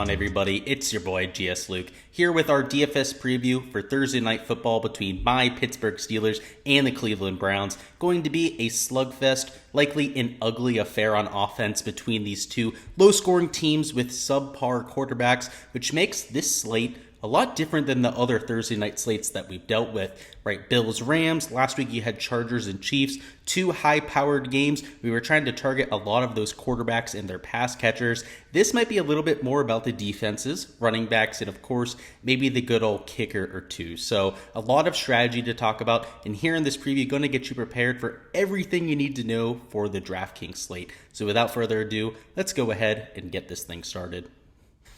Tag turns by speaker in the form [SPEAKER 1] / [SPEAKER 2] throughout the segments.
[SPEAKER 1] on, everybody? It's your boy Gsluke here with our DFS preview for Thursday Night Football between my Pittsburgh Steelers and the Cleveland Browns. Going to be a slugfest, likely an ugly affair on offense between these two low-scoring teams with subpar quarterbacks, which makes this slate a lot different than the other Thursday night slates that we've dealt with, right? Bills, Rams. Last week you had Chargers and Chiefs, two high-powered games. We were trying to target a lot of those quarterbacks and their pass catchers. This might be a little bit more about the defenses, running backs, and of course, maybe the good old kicker or two. So a lot of strategy to talk about, and here in this preview, going to get you prepared for everything you need to know for the Draftkings slate. So without further ado, let's go ahead and get this thing started.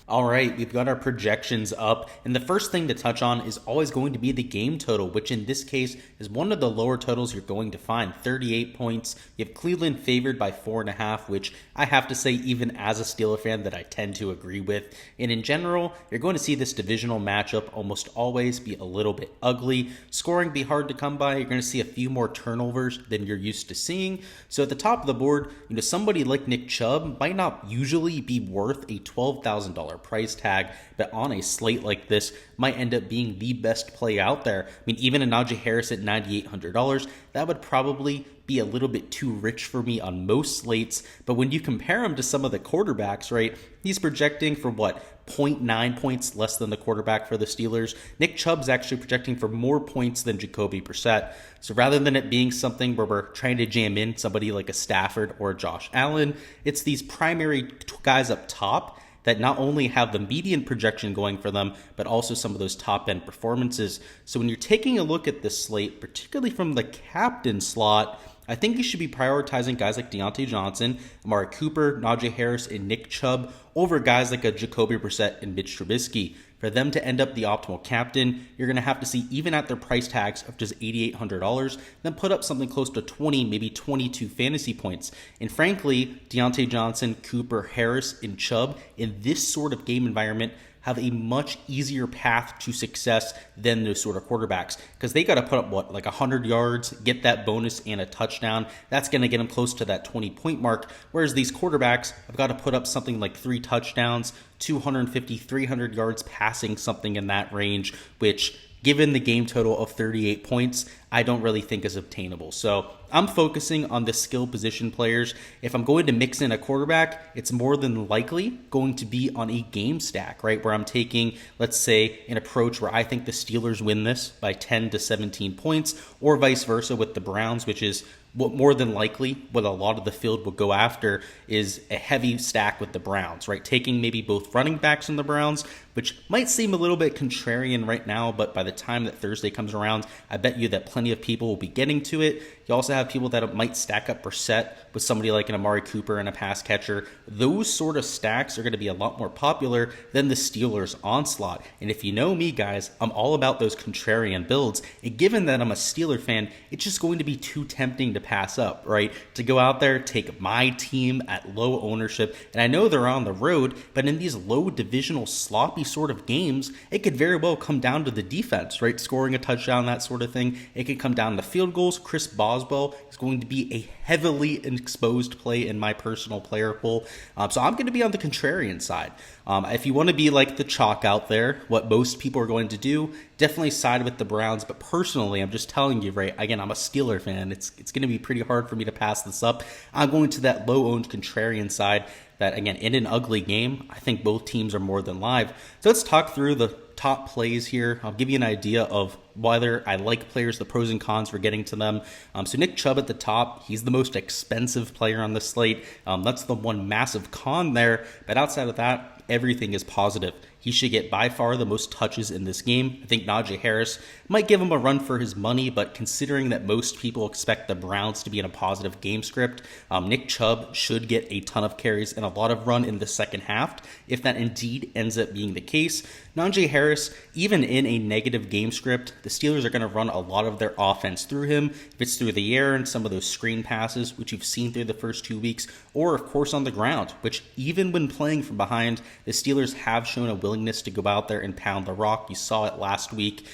[SPEAKER 1] All right, we've got our projections up, and the first thing to touch on is always going to be the game total, which in this case is one of the lower totals you're going to find, 38 points. You have Cleveland favored by 4.5, which I have to say, even as a Steeler fan, that I tend to agree with. And in general, you're going to see this divisional matchup almost always be a little bit ugly. Scoring be hard to come by. You're going to see a few more turnovers than you're used to seeing. So at the top of the board, somebody like Nick Chubb might not usually be worth a $12,000 price tag, but on a slate like this might end up being the best play out there. I mean, even a Najee Harris at $9,800, that would probably be a little bit too rich for me on most slates. But when you compare him to some of the quarterbacks, right, he's projecting for what, 0.9 points less than the quarterback for the Steelers. Nick Chubb's actually projecting for more points than Jacoby Brissett. So rather than it being something where we're trying to jam in somebody like a Stafford or a Josh Allen, it's these primary guys up top that not only have the median projection going for them, but also some of those top-end performances. So when you're taking a look at this slate, particularly from the captain slot, I think you should be prioritizing guys like Deontay Johnson, Amari Cooper, Najee Harris, and Nick Chubb over guys like a Jacoby Brissett and Mitch Trubisky. For them to end up the optimal captain, you're going to have to see, even at their price tags of just $8,800, then put up something close to 20, maybe 22 fantasy points. And frankly, Deontay Johnson, Cooper, Harris, and Chubb in this sort of game environment have a much easier path to success than those sort of quarterbacks, because they got to put up, what, like 100 yards, get that bonus and a touchdown. That's going to get them close to that 20-point mark, whereas these quarterbacks have got to put up something like 3 touchdowns, 250, 300 yards passing, something in that range, which, given the game total of 38 points, I don't really think is obtainable. So I'm focusing on the skill position players. If I'm going to mix in a quarterback, it's more than likely going to be on a game stack, right? Where I'm taking, let's say, an approach where I think the Steelers win this by 10 to 17 points, or vice versa with the Browns, which is what more than likely what a lot of the field will go after, is a heavy stack with the Browns, right? Taking maybe both running backs from the Browns, which might seem a little bit contrarian right now, but by the time that Thursday comes around, I bet you that plenty of people will be getting to it. You also have people that might stack up Brissett with somebody like an Amari Cooper and a pass catcher. Those sort of stacks are going to be a lot more popular than the Steelers' onslaught. And if you know me, guys, I'm all about those contrarian builds. And given that I'm a Steeler fan, it's just going to be too tempting to pass up, right? To go out there, take my team at low ownership. And I know they're on the road, but in these low divisional sloppy sort of games, it could very well come down to the defense, right? Scoring a touchdown, that sort of thing. It could come down to field goals. Chris Boswell is going to be a heavily exposed play in my personal player pool. So I'm going to be on the contrarian side. If you want to be like the chalk out there, what most people are going to do, definitely side with the Browns. But personally, I'm just telling you, right, again, I'm a Steeler fan. It's going to be pretty hard for me to pass this up. I'm going to that low-owned contrarian side that, again, in an ugly game, I think both teams are more than live. So let's talk through the top plays here. I'll give you an idea of whether I like players, the pros and cons for getting to them. So Nick Chubb at the top, he's the most expensive player on the slate. That's the one massive con there. But outside of that, everything is positive. He should get by far the most touches in this game. I think Najee Harris might give him a run for his money, but considering that most people expect the Browns to be in a positive game script, Nick Chubb should get a ton of carries and a lot of run in the second half, if that indeed ends up being the case. Najee Harris, even in a negative game script, the Steelers are going to run a lot of their offense through him. If it's through the air and some of those screen passes, which you've seen through the first 2 weeks, or of course on the ground, which even when playing from behind, the Steelers have shown a willingness to go out there and pound the rock. You saw it last week.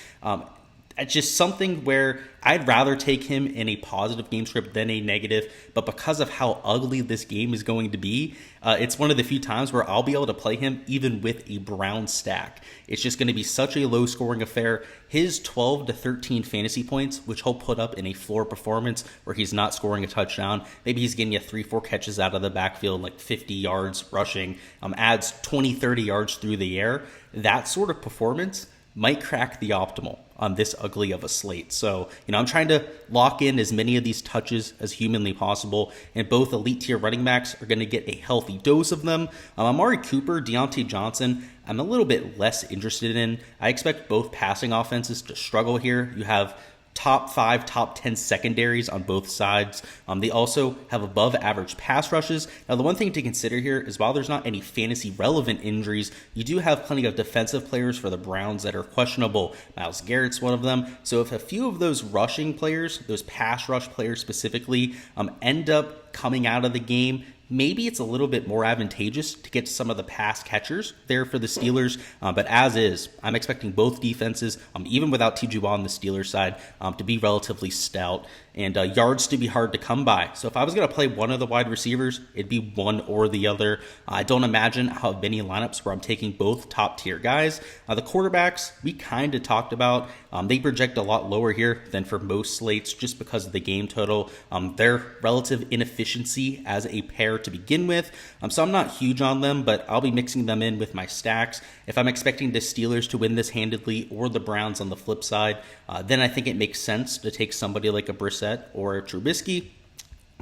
[SPEAKER 1] It's just something where I'd rather take him in a positive game script than a negative, but because of how ugly this game is going to be, it's one of the few times where I'll be able to play him even with a Brown stack. It's just going to be such a low scoring affair. His 12 to 13 fantasy points, which he'll put up in a floor performance where he's not scoring a touchdown, maybe he's getting you 3-4 catches out of the backfield, like 50 yards rushing, adds 20-30 yards through the air. That sort of performance might crack the optimal on this ugly of a slate. So, I'm trying to lock in as many of these touches as humanly possible, and both elite tier running backs are going to get a healthy dose of them. Amari Cooper, Deontay Johnson, I'm a little bit less interested in. I expect both passing offenses to struggle here. You have top 5, top 10 secondaries on both sides. They also have above average pass rushes. Now, the one thing to consider here is while there's not any fantasy relevant injuries, you do have plenty of defensive players for the Browns that are questionable. Myles Garrett's one of them. So if a few of those rushing players, those pass rush players specifically, end up coming out of the game, maybe it's a little bit more advantageous to get some of the pass catchers there for the Steelers. But as is, I'm expecting both defenses, even without T.J. Watt on the Steelers side, to be relatively stout and yards to be hard to come by. So if I was going to play one of the wide receivers, it'd be one or the other. I don't imagine how many lineups where I'm taking both top tier guys. The quarterbacks, we kind of talked about. They project a lot lower here than for most slates just because of the game total. Their relative inefficiency as a pair to begin with. So I'm not huge on them, but I'll be mixing them in with my stacks. If I'm expecting the Steelers to win this handedly or the Browns on the flip side, then I think it makes sense to take somebody like a Brissett or a Trubisky.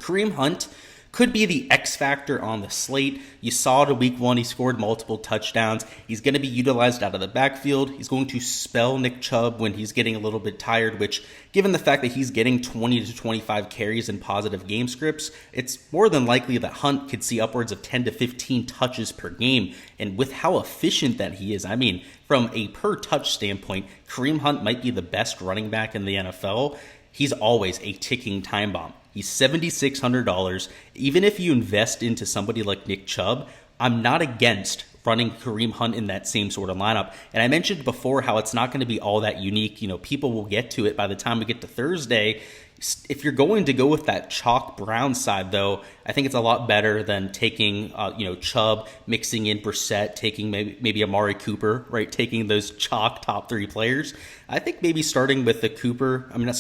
[SPEAKER 1] Kareem Hunt could be the X factor on the slate. You saw it in week 1, he scored multiple touchdowns. He's going to be utilized out of the backfield. He's going to spell Nick Chubb when he's getting a little bit tired, which, given the fact that he's getting 20 to 25 carries in positive game scripts, it's more than likely that Hunt could see upwards of 10 to 15 touches per game. And with how efficient that he is, from a per touch standpoint, Kareem Hunt might be the best running back in the NFL. He's always a ticking time bomb. He's $7,600. Even if you invest into somebody like Nick Chubb, I'm not against running Kareem Hunt in that same sort of lineup. And I mentioned before how it's not going to be all that unique. People will get to it by the time we get to Thursday. If you're going to go with that chalk Brown side, though, I think it's a lot better than taking, Chubb, mixing in Brissett, taking maybe Amari Cooper, right? Taking those chalk top 3 players. I think maybe starting with the Cooper, not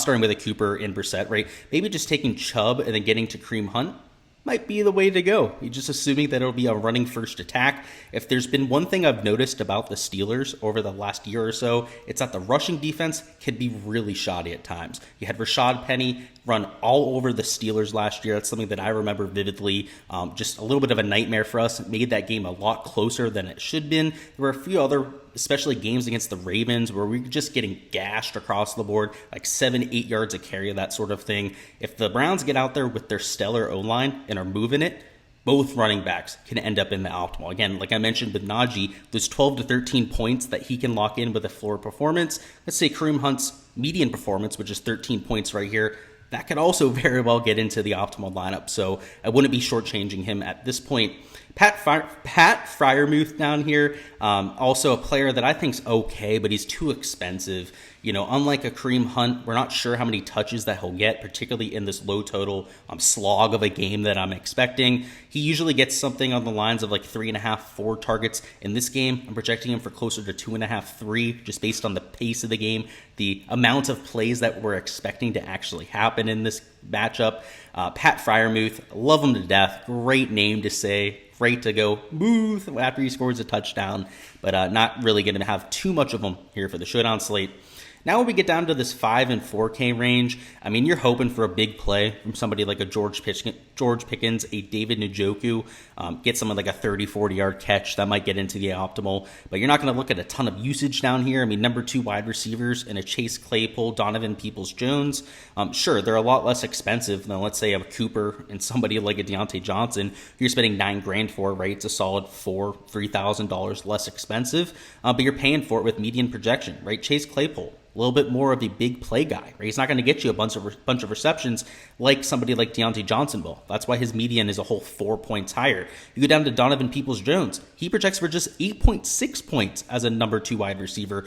[SPEAKER 1] starting with a Cooper and Brissett, right? Maybe just taking Chubb and then getting to Kareem Hunt might be the way to go. You're just assuming that it'll be a running first attack. If there's been one thing I've noticed about the Steelers over the last year or so, it's that the rushing defense can be really shoddy at times. You had Rashad Penny run all over the Steelers last year. That's something that I remember vividly. Just a little bit of a nightmare for us. It made that game a lot closer than it should have been. There were a few other, especially games against the Ravens, where we were just getting gashed across the board, like 7-8 yards a carry, that sort of thing. If the Browns get out there with their stellar O-line and are moving it, both running backs can end up in the optimal. Again, like I mentioned with Najee, those 12 to 13 points that he can lock in with a floor performance. Let's say Kareem Hunt's median performance, which is 13 points right here, that could also very well get into the optimal lineup. So I wouldn't be shortchanging him at this point. Pat Freiermuth down here, also a player that I think's okay, but he's too expensive. Unlike a Kareem Hunt, we're not sure how many touches that he'll get, particularly in this low total slog of a game that I'm expecting. He usually gets something on the lines of like 3.5, 4 targets. In this game, I'm projecting him for closer to 2.5, 3, just based on the pace of the game, the amount of plays that we're expecting to actually happen in this matchup. Pat Freiermuth, love him to death. Great name to say. Great to go booth after he scores a touchdown, but not really going to have too much of them here for the Showdown slate. Now when we get down to this 5 and 4K range, you're hoping for a big play from somebody like a George Pickens, a David Njoku, get someone like a 30, 40-yard catch. That might get into the optimal, but you're not going to look at a ton of usage down here. number 2 wide receivers in a Chase Claypool, Donovan Peoples-Jones. Sure, they're a lot less expensive than, let's say, a Cooper and somebody like a Deontay Johnson who you're spending $9,000 for, right? It's a solid $3,000 less expensive, but you're paying for it with median projection, right? Chase Claypool, a little bit more of a big play guy, right? He's not going to get you a bunch of receptions like somebody like Deontay Johnson will. That's why his median is a whole 4 points higher. You go down to Donovan Peoples-Jones. He projects for just 8.6 points as a number 2 wide receiver.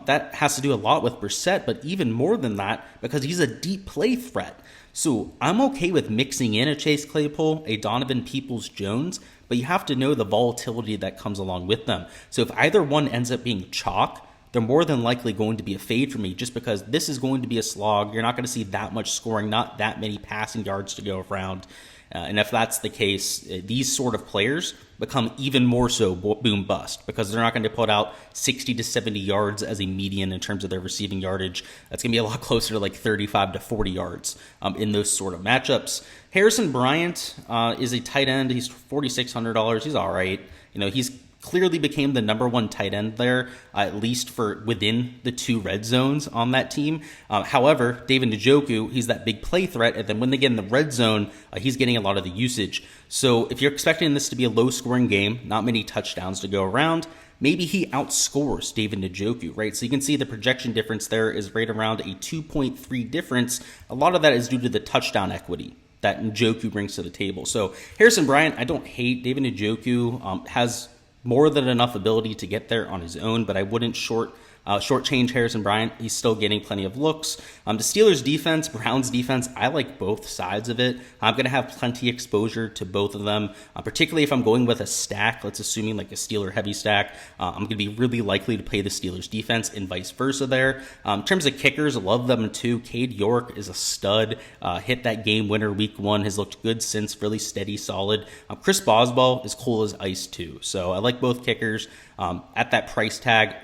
[SPEAKER 1] That has to do a lot with Brissett, but even more than that because he's a deep play threat. So I'm okay with mixing in a Chase Claypool, a Donovan Peoples-Jones, but you have to know the volatility that comes along with them. So if either one ends up being chalk, they're more than likely going to be a fade for me just because this is going to be a slog. You're not going to see that much scoring, not that many passing yards to go around. And if that's the case, these sort of players become even more so boom bust because they're not going to put out 60 to 70 yards as a median in terms of their receiving yardage. That's going to be a lot closer to like 35 to 40 yards in those sort of matchups. Harrison Bryant is a tight end. He's $4,600. He's all right. He's clearly became the number 1 tight end there, at least for within the 2 red zones on that team. However, David Njoku, he's that big play threat, and then when they get in the red zone, he's getting a lot of the usage. So if you're expecting this to be a low-scoring game, not many touchdowns to go around, maybe he outscores David Njoku, right? So you can see the projection difference there is right around a 2.3 difference. A lot of that is due to the touchdown equity that Njoku brings to the table. So Harrison Bryant, I don't hate. David Njoku has more than enough ability to get there on his own, but I wouldn't shortchange Harrison Bryant. He's still getting plenty of looks. The Steelers defense, Browns defense, I like both sides of it. I'm going to have plenty exposure to both of them, particularly if I'm going with a stack, let's assuming like a Steeler heavy stack. I'm going to be really likely to play the Steelers defense and vice versa there. In terms of kickers, I love them too. Cade York is a stud. Hit that game winner week 1, has looked good since, really steady, solid. Chris Boswell is cool as ice too. So I like both kickers at that price tag.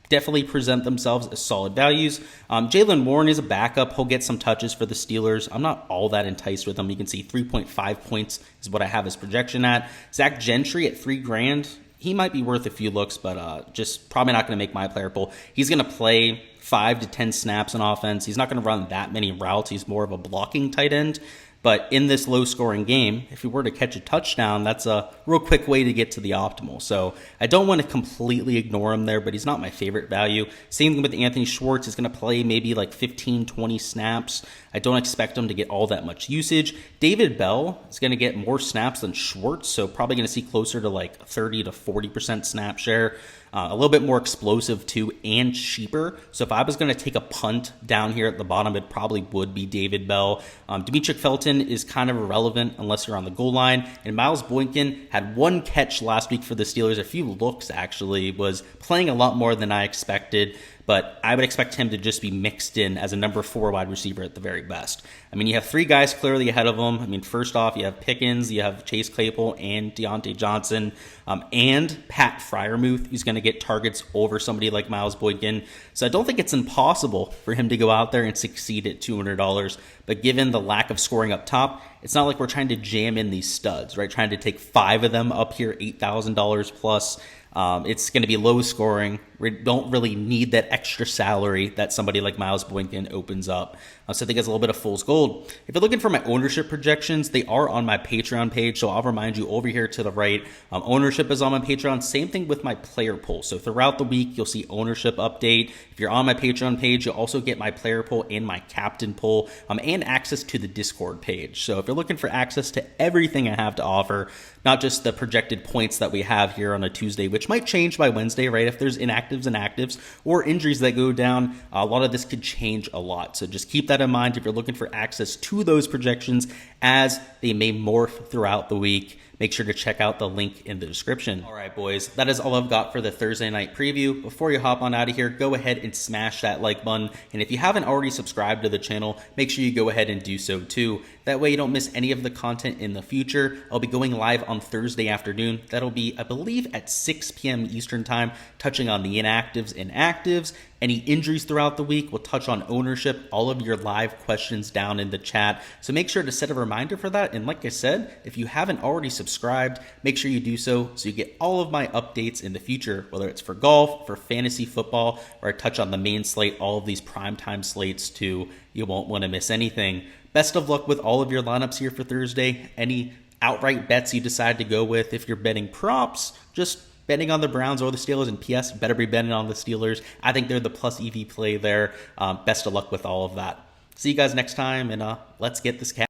[SPEAKER 1] Definitely present themselves as solid values. Jaylen Warren is a backup. He'll get some touches for the Steelers. I'm not all that enticed with him. You can see 3.5 points is what I have his projection at. Zach Gentry at $3,000. He might be worth a few looks, but just probably not going to make my player pool. He's going to play 5 to 10 snaps on offense. He's not going to run that many routes. He's more of a blocking tight end. But in this low-scoring game, if he were to catch a touchdown, that's a real quick way to get to the optimal. So I don't want to completely ignore him there, but he's not my favorite value. Same thing with Anthony Schwartz. He's going to play maybe like 15, 20 snaps. I don't expect him to get all that much usage. David Bell is going to get more snaps than Schwartz, so probably going to see closer to like 30 to 40% snap share. A little bit more explosive too and cheaper. So if I was going to take a punt down here at the bottom, it probably would be David Bell. Demetric Felton is kind of irrelevant unless you're on the goal line. And Miles Boykin had 1 catch last week for the Steelers. A few looks actually, was playing a lot more than I expected. But I would expect him to just be mixed in as a number 4 wide receiver at the very best. I mean, you have 3 guys clearly ahead of him. I mean, first off, you have Pickens, you have Chase Claypool, and Deontay Johnson, and Pat Freiermuth, who's going to get targets over somebody like Miles Boykin. So I don't think it's impossible for him to go out there and succeed at $200. But given the lack of scoring up top, it's not like we're trying to jam in these studs, right? Trying to take 5 of them up here, $8,000 plus. It's going to be low scoring. We don't really need that extra salary that somebody like Miles Boykin opens up. So I think it's a little bit of fool's gold. If you're looking for my ownership projections, they are on my Patreon page. So I'll remind you over here to the right, ownership is on my Patreon. Same thing with my player pool. So throughout the week, you'll see ownership update. If you're on my Patreon page, you'll also get my player pool and my captain pool, and access to the Discord page. So if you're looking for access to everything I have to offer, not just the projected points that we have here on a Tuesday, which might change by Wednesday, right? If there's inactives and actives or injuries that go down, a lot of this could change a lot. So just keep that in mind if you're looking for access to those projections as they may morph throughout the week. Make sure to check out the link in the description. All right, boys, that is all I've got for the Thursday night preview. Before you hop on out of here, go ahead and smash that like button. And if you haven't already subscribed to the channel, make sure you go ahead and do so too. That way you don't miss any of the content in the future. I'll be going live on Thursday afternoon. That'll be, I believe, at 6 p.m. Eastern time, touching on the inactives and actives. Any injuries throughout the week, we'll touch on ownership, all of your live questions down in the chat. So make sure to set a reminder for that. And like I said, if you haven't already subscribed, make sure you do so you get all of my updates in the future, whether it's for golf, for fantasy football, or I touch on the main slate, all of these primetime slates too. You won't want to miss anything. Best of luck with all of your lineups here for Thursday. Any outright bets you decide to go with, if you're betting props, just betting on the Browns or the Steelers, and PS, better be betting on the Steelers. I think they're the plus EV play there. Best of luck with all of that. See you guys next time, and let's get this cat.